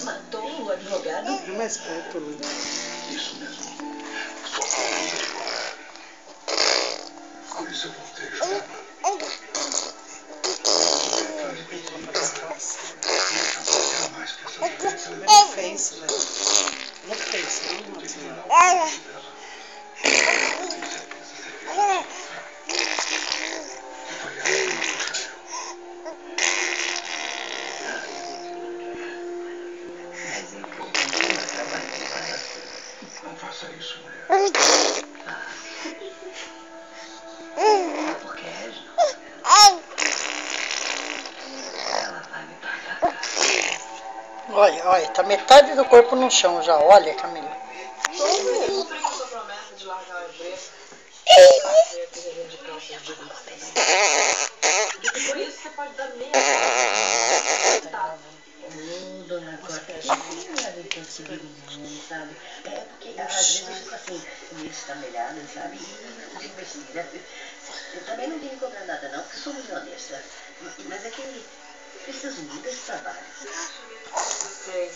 Matou o advogado? É mais perto, Lu. Isso mesmo. Sua família de agora. Por isso eu voltei a jogar. Jamais que essa doença No Face, velho. No Face, não no WhatsApp. Não faça isso, mulher. Sabe por quê, Reginaldo? Ela vai me pagar. Olha, olha, tá metade do corpo no chão já. Olha, Camila. Você cumpriu sua promessa de largar o emprego. E por isso você pode dar meia. Ô, dona Cota, não leva tanto comigo não, sabe? É porque às vezes eu fico assim, meio escamelhada, sabe? E digo besteira. Eu também não tenho que cobrar nada não, porque sou muito honesta. Mas é que preciso muito desse trabalho. Sei.